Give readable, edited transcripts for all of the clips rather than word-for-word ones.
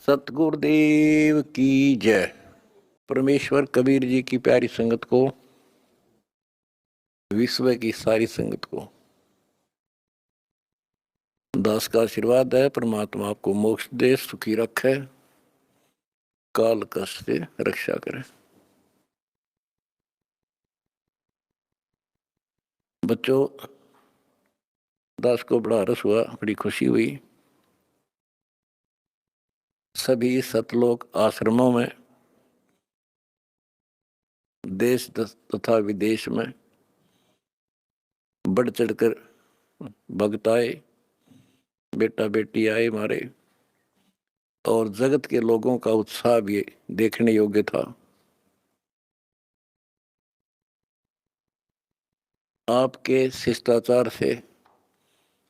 सतगुरुदेव की जय। परमेश्वर कबीर जी की प्यारी संगत को, विश्व की सारी संगत को दास का आशीर्वाद है। परमात्मा आपको मोक्ष दे, सुखी रखे, काल कष्ट से रक्षा करे। बच्चों, दास को बड़ा रस हुआ, बड़ी खुशी हुई। सभी सतलोक आश्रमों में, देश तथा विदेश में बढ़ चढ़कर भक्त आए, बेटा बेटी आए हमारे, और जगत के लोगों का उत्साह भी देखने योग्य था। आपके शिष्टाचार से,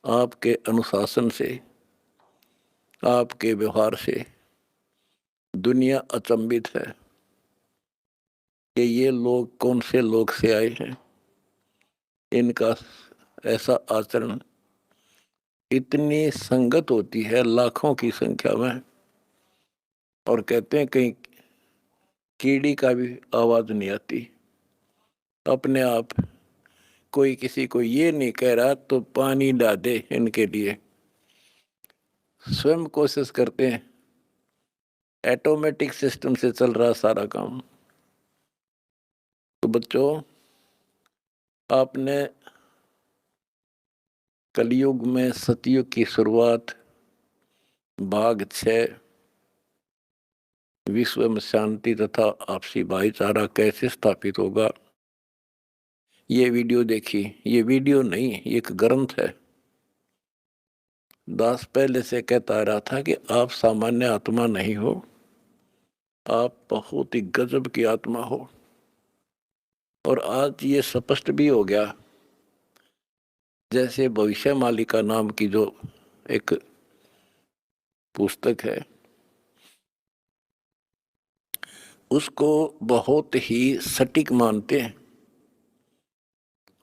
आपके अनुशासन से, आपके व्यवहार से दुनिया अचंभित है कि ये लोग कौन से लोग से आए हैं। इनका ऐसा आचरण, इतनी संगत होती है लाखों की संख्या में, और कहते हैं कहीं कीड़ी का भी आवाज नहीं आती। अपने आप कोई किसी को ये नहीं कह रहा तो पानी डाल दे, इनके लिए स्वयं कोशिश करते हैं। ऑटोमेटिक सिस्टम से चल रहा सारा काम। तो बच्चों, आपने कलयुग में सतयुग की शुरुआत, भाग 6, विश्व में शांति तथा आपसी भाईचारा कैसे स्थापित होगा, ये वीडियो देखी। ये वीडियो नहीं, ये एक ग्रंथ है। दास पहले से कहता रहा था कि आप सामान्य आत्मा नहीं हो, आप बहुत ही गजब की आत्मा हो। और आज ये स्पष्ट भी हो गया। जैसे भविष्यमालिका नाम की जो एक पुस्तक है, उसको बहुत ही सटीक मानते हैं।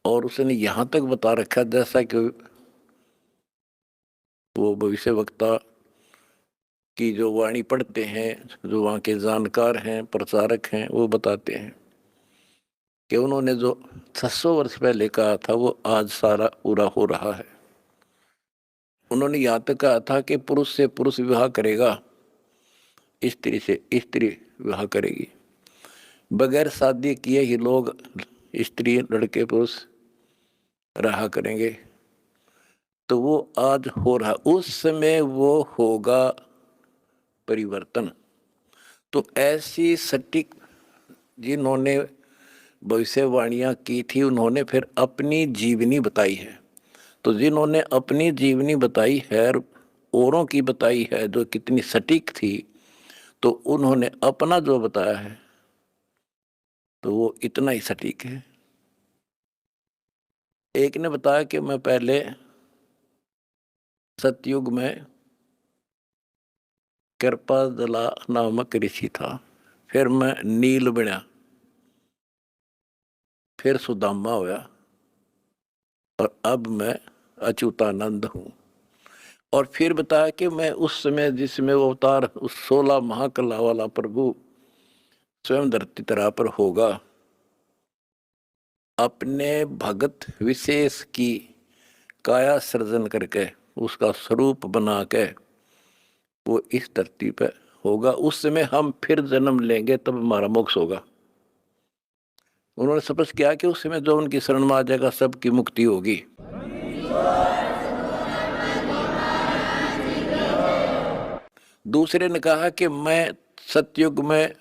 और उसने यहां तक बता रखा, जैसा कि वो भविष्य वक्ता की जो वाणी पढ़ते हैं, जो वहाँ के जानकार हैं, प्रचारक हैं, वो बताते हैं कि उन्होंने जो 600 वर्ष पहले कहा था वो आज सारा पूरा हो रहा है। उन्होंने यहाँ तक कहा था कि पुरुष से पुरुष विवाह करेगा, स्त्री से स्त्री विवाह करेगी। बगैर शादी किए ही लोग, स्त्री लड़के पुरुष रहा करेंगे। तो वो आज हो रहा, उस समय वो होगा परिवर्तन। तो ऐसी सटीक जिन्होंने भविष्यवाणियां की थी, उन्होंने फिर अपनी जीवनी बताई है। तो जिन्होंने अपनी जीवनी बताई है, औरों की बताई है जो कितनी सटीक थी, तो उन्होंने अपना जो बताया है तो वो इतना ही सटीक है। एक ने बताया कि मैं पहले सतयुग में कृपाजला नामक ऋषि था, फिर मैं नील बना, फिर सुदामा होया, और अब मैं अच्युतानंद हूं। और फिर बताया कि मैं उस समय जिसमें वो अवतार, उस 16 महाकला वाला प्रभु स्वयं धरती तरह पर होगा, अपने भगत विशेष की काया सृजन करके, उसका स्वरूप बना के वो इस धरती पर होगा। उस समय हम फिर जन्म लेंगे, तब हमारा मोक्ष होगा। उन्होंने स्पष्ट किया कि उस समय जो उनकी शरण में आ जाएगा, सबकी मुक्ति होगी। दूसरे ने कहा कि मैं सतयुग में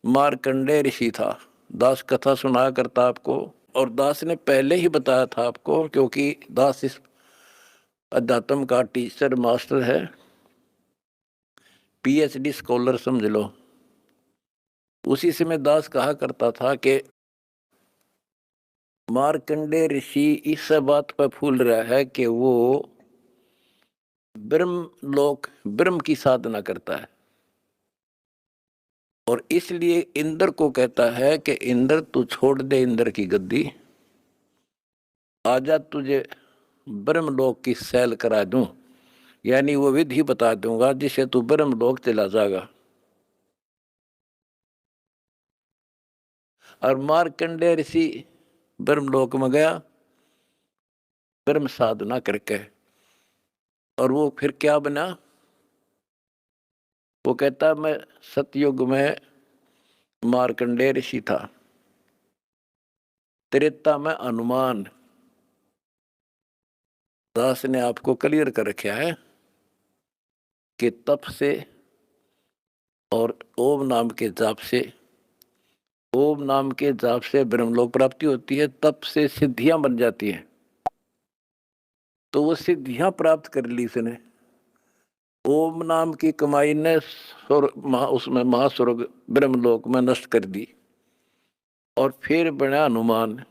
मार्कंडेय ऋषि था। दास कथा सुनाया करता आपको, और दास ने पहले ही बताया था आपको, क्योंकि दास इस अध्यात्म का टीचर मास्टर है, पीएचडी स्कॉलर समझ लो। उसी समय दास कहा करता था कि मार्कंडेय ऋषि इस बात पर फूल रहा है कि वो ब्रह्म की साधना करता है, और इसलिए इंद्र को कहता है कि इंद्र तू छोड़ दे इंद्र की गद्दी, आजा तुझे ब्रह्मलोक की सैल करा दूं। यानी वो विधि बता दूंगा जिससे तू ब्रह्मलोक चला जाएगा। और मार्कंडेय ऋषि ब्रह्मलोक में गया ब्रह्म साधना करके, और वो फिर क्या बना? वो कहता मैं सतयुग में मार्कंडेय ऋषि था, त्रेता में हनुमान। दास ने आपको क्लियर कर रखा है कि तप से और ओम नाम के जाप से, ओम नाम के जाप से ब्रह्मलोक प्राप्ति होती है, तप से सिद्धियां बन जाती हैं। तो वो सिद्धियां प्राप्त कर ली इसने। ओम नाम की कमाई ने उसमें महास्वर्ग ब्रह्मलोक में नष्ट कर दी, और फिर बना हनुमान।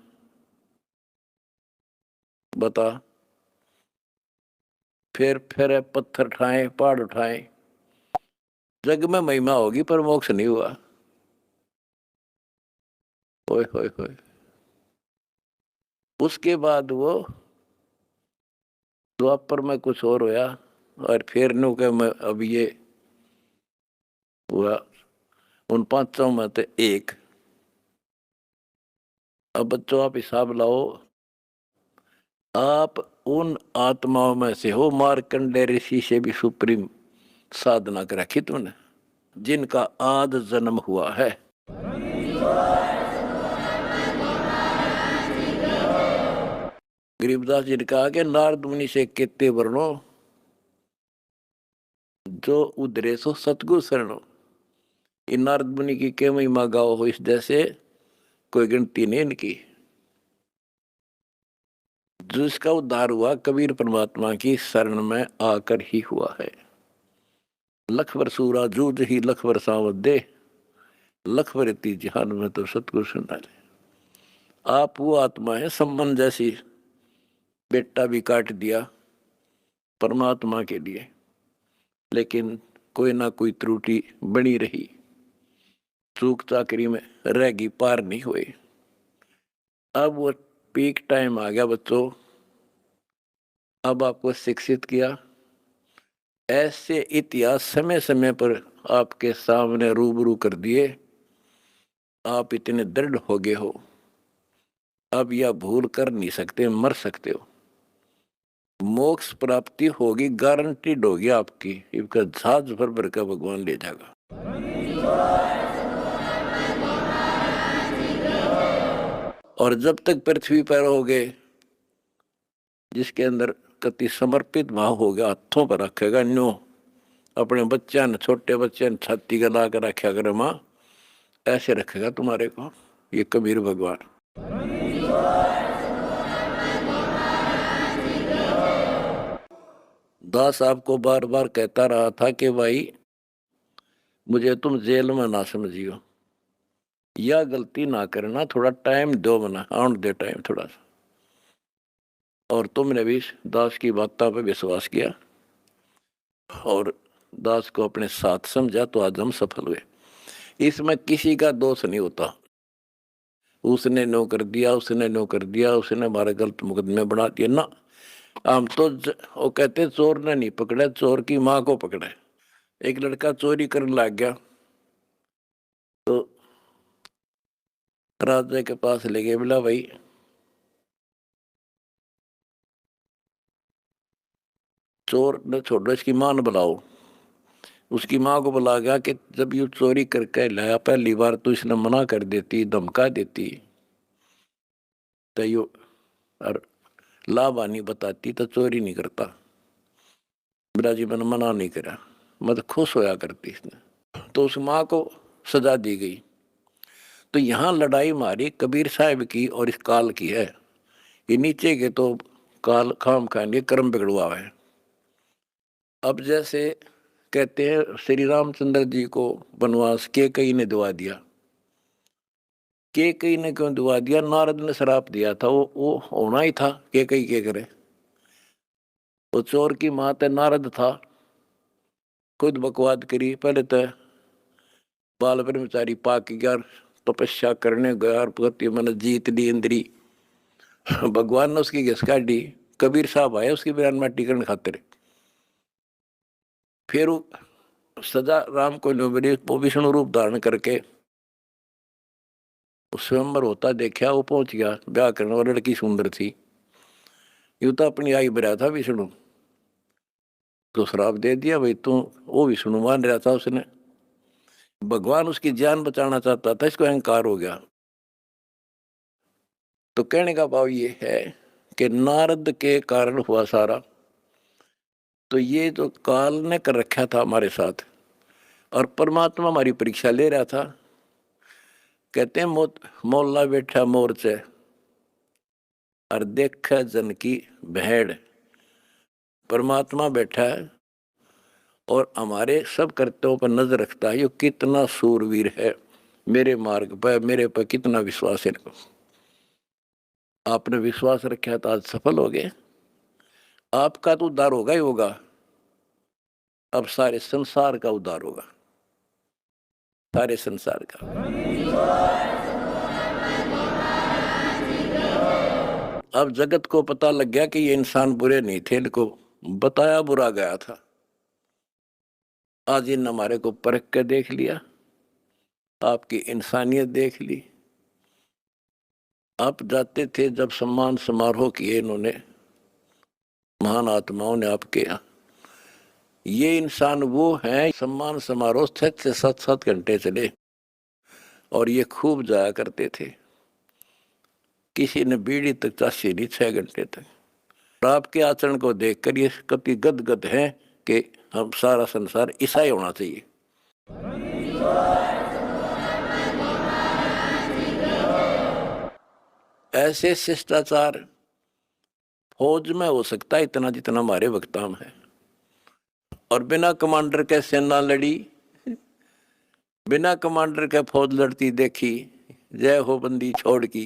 बता, फिर पत्थर उठाए, पहाड़ उठाए, जग में महिमा होगी पर मोक्ष नहीं हुआ। ओए होए होए। उसके बाद वो द्वापर में कुछ और होया, और फिर नु के मैं अब ये हुआ उन पांचों में से एक। अब बच्चों आप हिसाब लाओ, आप उन आत्माओं में से हो मार्कंडेय ऋषि से भी सुप्रीम साधना कर रखी तुमने, जिनका आद जन्म हुआ है। गरीबदास जी ने कहा कि नारद मुनि से केते वर्णो जो उधरे सो सतगुरु शरणो। इन नारद मुनि की के महिमा गाओ हो इस जैसे कोई गिनती नहीं इनकी। जिसका उद्धार हुआ कबीर परमात्मा की शरण में आकर ही हुआ है। लख वर सूरा जूझ ही लख वर सावत दे, लख वर इति जहान में तो सतगुरु सुना ले। आप वो आत्मा है सम्मन जैसी, बेटा भी काट दिया परमात्मा के लिए, लेकिन कोई ना कोई त्रुटि बनी रही, चूक चाकरी में रहेगी, पार नहीं हुए। अब वो पीक टाइम आ गया बच्चों, अब आपको शिक्षित किया। ऐसे इतिहास समय समय पर आपके सामने रूबरू कर दिए, आप इतने दृढ़ हो गए हो, अब यह भूल कर नहीं सकते, मर सकते हो। मोक्ष प्राप्ति होगी, गारंटीड होगी आपकी, इसका जहाज भर भर का भगवान ले जाएगा। और जब तक पृथ्वी पर रहोगे, जिसके अंदर कति समर्पित भाव हो गया, हाथों पर रखेगा न्यो, अपने बच्चा ने, छोटे बच्चे ने छाती गला कर रखा करे माँ, ऐसे रखेगा तुम्हारे को ये कबीर भगवान। दास आपको बार बार कहता रहा था कि भाई मुझे तुम जेल में ना समझियो, या गलती ना करना, थोड़ा टाइम दो, मना आउट दे टाइम थोड़ा सा। और तुमने भी दास की बातों पे विश्वास किया और दास को अपने साथ समझा, तो आज हम सफल हुए। इसमें किसी का दोष नहीं होता, उसने नो कर दिया, उसने नो कर दिया, उसने हमारे गलत मुकदमे बना दिए ना। हम तो वो कहते चोर ने नहीं पकड़ा, चोर की माँ को पकड़ा। एक लड़का चोरी करने लग गया, तो राजा के पास ले गए, बोला भाई चोर ने छोड़ो, इसकी मां ने बुलाओ। उसकी माँ को बुला गया कि जब ये चोरी करके लाया पहली बार तो इसने मना कर देती, धमका देती, तो यो और लाभानी बताती तो चोरी नहीं करता। बिराजी मैंने मना नहीं करा, मतलब खुश होया करती इसने। तो उस माँ को सजा दी गई। तो यहाँ लड़ाई मारी कबीर साहब की और इस काल की है। ये नीचे के तो काल खाम खाएंगे, कर्म बिगड़वा है। अब जैसे कहते हैं श्री रामचंद्र जी को वनवास के कई ने दुआ दिया, के कई ने क्यों दुआ दिया? नारद ने श्राप दिया था, वो होना ही था, के कई के करे। वो चोर की माँ नारद था, खुद बकवाद करी। पहले तो बाल ब्रह्मचारी पाक गया, तपस्या करने गया, पति मन जीत ली इंद्री। भगवान ने उसकी घिस काटी। कबीर साहब आए उसकी बिरान में टिकन खातिर, फिर सजा राम को नहीं मिली, वो विष्णु रूप धारण करके स्वयंवर होता देखा, वो पहुंच गया ब्याह करने, और लड़की सुंदर थी। यूं तो अपनी आई भरा था विष्णु, तो श्राप दे दिया भाई तू, वो विष्णु मान रहा था उसने, भगवान उसकी जान बचाना चाहता था, इसको अहंकार हो गया। तो कहने का भाव ये है कि नारद के कारण हुआ सारा, तो ये जो काल ने कर रखा था हमारे साथ, और परमात्मा हमारी परीक्षा ले रहा था। कहते हैं मोल्ला बैठा मोर्चे और देख जन की भेड़, परमात्मा बैठा है और हमारे सब कर्तव्यों पर नजर रखता है। ये कितना सूरवीर है, मेरे मार्ग पर मेरे पर कितना विश्वास है इनको। आपने विश्वास रखा तो आज सफल हो गए, आपका तो उद्धार होगा ही होगा, अब सारे संसार का उद्धार होगा, सारे संसार का। अब जगत को पता लग गया कि ये इंसान बुरे नहीं थे, इनको बताया बुरा गया था। आज इन हमारे को परख कर देख लिया, आपकी इंसानियत देख ली। आप जाते थे जब सम्मान समारोह किए इन्होंने, महान आत्माओं ने आपके यहाँ, ये इंसान वो हैं, सम्मान समारोह 6 से 7 घंटे चले और ये खूब जाया करते थे। किसी ने बीड़ी तक चाशी नहीं 6 घंटे तक। और आपके आचरण को देखकर ये कति गदगद हैं कि हम सारा संसार ईसाई होना चाहिए। ऐसे शिष्टाचार फौज में हो सकता है इतना जितना हमारे वक्ता में है, और बिना कमांडर के सेना लड़ी, बिना कमांडर के फौज लड़ती देखी, जय हो बंदी छोड़ की।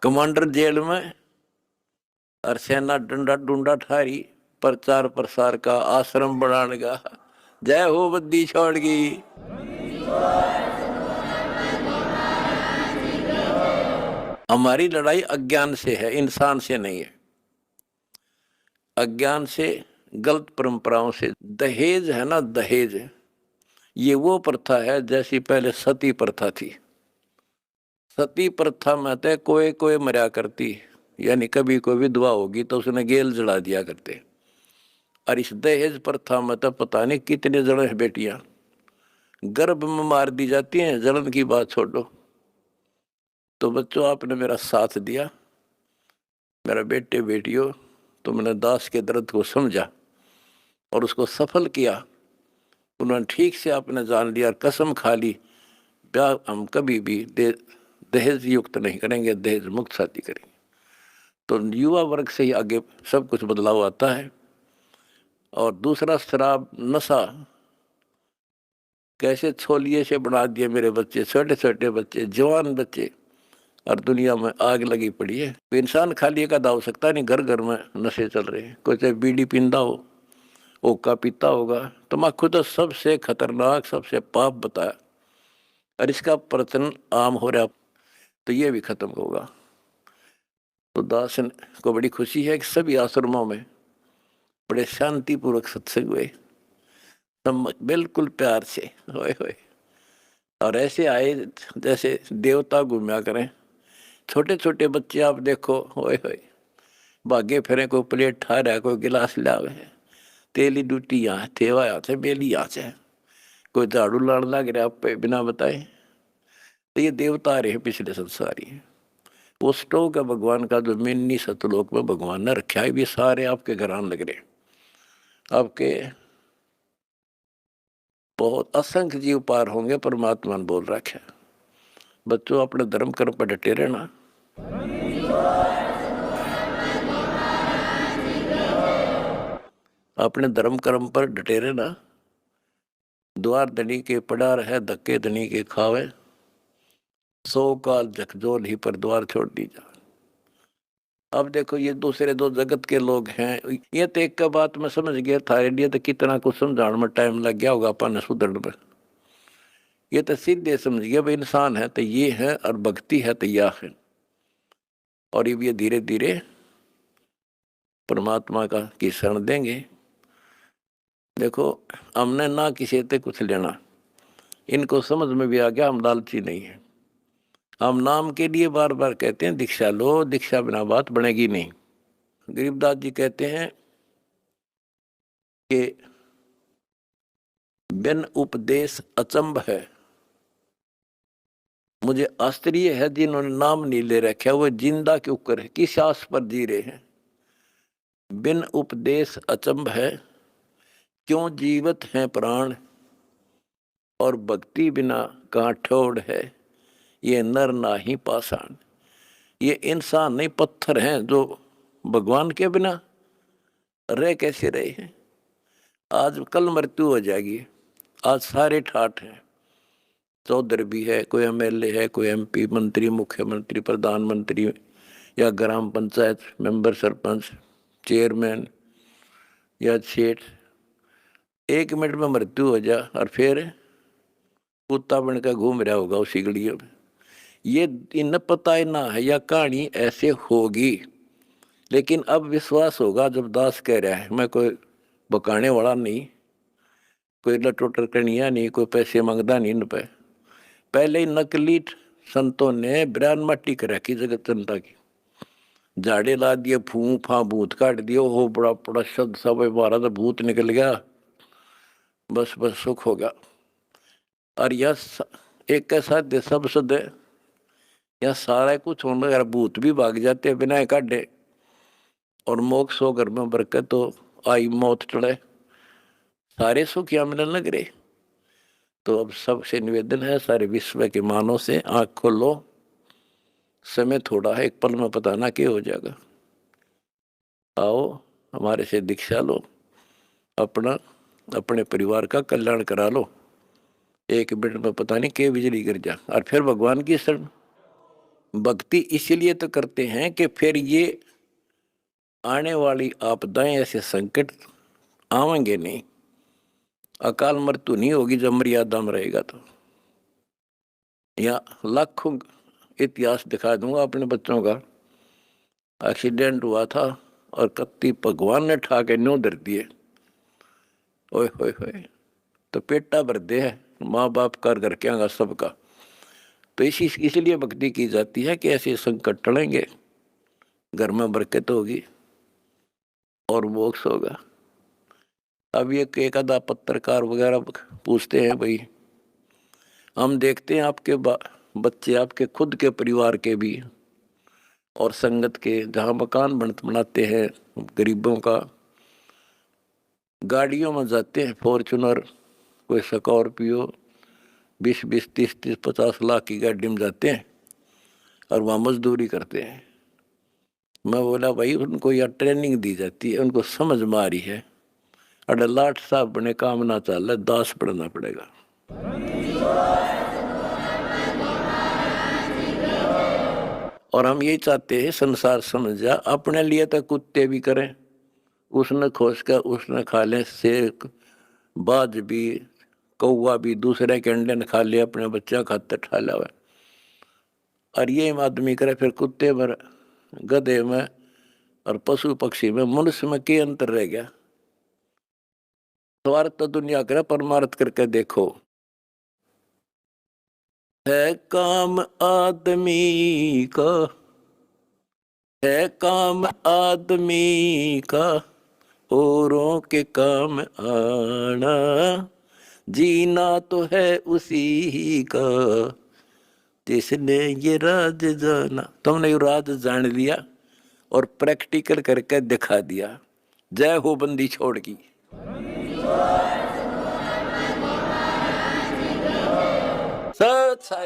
कमांडर जेल में और सेना डंडा डूंडा ठारी, प्रचार प्रसार का आश्रम बनाने का, जय हो बंदी छोड़ की। हमारी लड़ाई अज्ञान से है, इंसान से नहीं है। अज्ञान से, गलत परंपराओं से। दहेज है ना, दहेज, ये वो प्रथा है जैसी पहले सती प्रथा थी। सती प्रथा में तो कोई कोई मरा करती, यानी कभी कोई विधवा होगी तो उसने गेल जला दिया करते। और इस दहेज प्रथा में तो पता नहीं कितने जने बेटियां गर्भ में मार दी जाती हैं, जलन की बात छोड़ो। तो बच्चों, आपने मेरा साथ दिया, मेरा बेटे बेटियों, तुमने दास के दर्द को समझा और उसको सफल किया। उन्होंने ठीक से आपने जान लिया और कसम खा ली, ब्याह हम कभी भी दहेज युक्त नहीं करेंगे, दहेज मुक्त शादी करेंगे। तो युवा वर्ग से ही आगे सब कुछ बदलाव आता है। और दूसरा, शराब नशा कैसे छोलिए से बना दिए मेरे बच्चे, छोटे छोटे बच्चे, जवान बच्चे, और दुनिया में आग लगी पड़ी है। इंसान खाली एक आधा हो सकता नहीं, घर घर में नशे चल रहे हैं। कोई चाहे बीड़ी पींदा हो, ओका पीता होगा, तम्बाकू तो सबसे खतरनाक, सबसे पाप बताया, और इसका प्रचलन आम हो रहा, तो ये भी खत्म होगा। तो दास को बड़ी खुशी है कि सभी आश्रमों में बड़े शांतिपूर्वक सत्संग हुए, बिल्कुल प्यार से, होए होए। और ऐसे आए जैसे देवता घूमया करें। छोटे छोटे बच्चे आप देखो, होए होए, भागे फिरे, कोई प्लेट ठा रहा है, कोई गिलास लावे है, तेली डूटी यहाँ थेवा यहाँ से बेली यहाँ से, कोई झाड़ू लाड़ लग रहा पे बिना बताए। तो ये देवता रहे पिछले संसारी, वो स्टोक है भगवान का, जो मिन्नी सतलोक में भगवान ने रखा है। भी सारे आपके घरान लग रहे, आपके बहुत असंख्य जीव पार होंगे, परमात्मा ने बोल रखा है। बच्चों, अपने धर्म कर्म पर डटे रहना। अपने धर्म कर्म पर डटे रहना। द्वार धनी के पड़ा रहे, धक्के धनी के खावे, 100 काल झकझोल ही पर द्वार छोड़ दी जा। अब देखो, ये दूसरे दो जगत के लोग हैं। ये तो एक का बात मैं समझ गया, थारे लिए तो कितना कुछ समझाने में टाइम लग गया होगा अपन सुधरने में। ये तो सीधे समझ गया भाई, इंसान है तो ये है और भक्ति है तो यह है। और ये धीरे धीरे परमात्मा की शरण देंगे। देखो, हमने ना किसी से कुछ लेना, इनको समझ में भी आ गया हम लालची नहीं है। हम नाम के लिए बार बार कहते हैं दीक्षा लो, दीक्षा बिना बात बनेगी नहीं। गरीबदास जी कहते हैं कि बिन उपदेश अचंभ है। मुझे आश्चर्य है जिन्होंने नाम नहीं ले रखा वो जिंदा क्यों कर, किस आस पर जी रहे हैं। बिन उपदेश अचंभ है, क्यों जीवित हैं प्राण, और भक्ति बिना कहाँ ठोड़ है, ये नर नाही पाषाण। ये इंसान नहीं पत्थर हैं जो भगवान के बिना रह कैसे रहे हैं। आज कल मृत्यु हो जाएगी, आज सारे ठाठ हैं। चौधरी भी है, कोई एमएलए है, कोई एमपी, मंत्री, मुख्यमंत्री, प्रधानमंत्री, या ग्राम पंचायत मेंबर, सरपंच, चेयरमैन या सेठ। 1 मिनट में मृत्यु हो जा और फिर कुत्ता बनकर घूम रहा होगा उसी गलियों में। ये इन पता ही ना है या कहानी ऐसे होगी, लेकिन अब विश्वास होगा जब दास कह रहा है। मैं कोई बकाने वाला नहीं, कोई लटोटर कनिया नहीं, कोई पैसे मांगता नहीं इन पे। पहले ही नकली संतों ने ब्रान मट्टी कर रखी जगत जनता की, झाड़े ला दिए, फू फा भूत काट दिए, हो बड़ा बड़ा शब्द सब मारा तो भूत निकल गया, बस बस सुख होगा। और यह एक कैसा दे सब सद या सारा कुछ होने अगर भूत भी भाग जाते बिना काटे, और मोक्ष हो घर में बरकत तो आई मौत टले, सारे सुख यहाँ मिलने लग रहे। तो अब सबसे निवेदन है, सारे विश्व के मानव से आंख खोलो, समय थोड़ा है, एक पल में पता ना क्या हो जाएगा। आओ हमारे से दीक्षा लो, अपना अपने परिवार का कल्याण करा लो। 1 मिनट में पता नहीं क्या बिजली गिर जा, और फिर भगवान की शरण। भक्ति इसलिए तो करते हैं कि फिर ये आने वाली आपदाएं, ऐसे संकट आवेंगे नहीं, अकाल मृत्यु नहीं होगी जब मर्यादा में रहेगा। तो या लाखों इतिहास दिखा दूंगा अपने बच्चों का। एक्सीडेंट हुआ था और कत्ती भगवान ने ठा के न्यों धर दिए, ओए होए होए, तो पेटा भर दे है माँ बाप कर घर के आगा सबका। तो इसलिए भक्ति की जाती है कि ऐसे संकट टलेंगे, घर में बरकत होगी और मोक्ष होगा। अब ये एक आधा पत्रकार वगैरह पूछते हैं, भाई हम देखते हैं आपके बच्चे, आपके खुद के परिवार के भी और संगत के, जहाँ मकान बनाते हैं गरीबों का, गाड़ियों में जाते हैं, फॉर्चूनर, कोई स्कॉर्पियो, 20-20, 30-30, 50 लाख की गाड़ी में जाते हैं और वहाँ मजदूरी करते हैं। मैं बोला भाई उनको यह ट्रेनिंग दी जाती है, उनको समझ में आ रही है, अरे लाट साहब बने काम ना चल रहा, दास पढ़ना पड़ेगा। और हम यही चाहते हैं संसार समझ जा, अपने लिए तो कुत्ते भी करें, उसने खोज कर उसने खा ले, शेर बाज भी, कौवा भी दूसरे के अंडे ने खा ले, अपने बच्चा खाते ठा लावे। और ये आदमी करे फिर कुत्ते में, गधे में और पशु पक्षी में, मनुष्य में क्या अंतर रह गया। स्वार्थ तो दुनिया करे, परमार्थ करके देखो। है काम आदमी का, है काम आदमी का, औरों के काम आना, जीना तो है उसी का जिसने ये राज जाना। तुमने ये राज जान लिया और प्रैक्टिकल करके दिखा दिया। जय हो बंदी छोड़ की। सच है।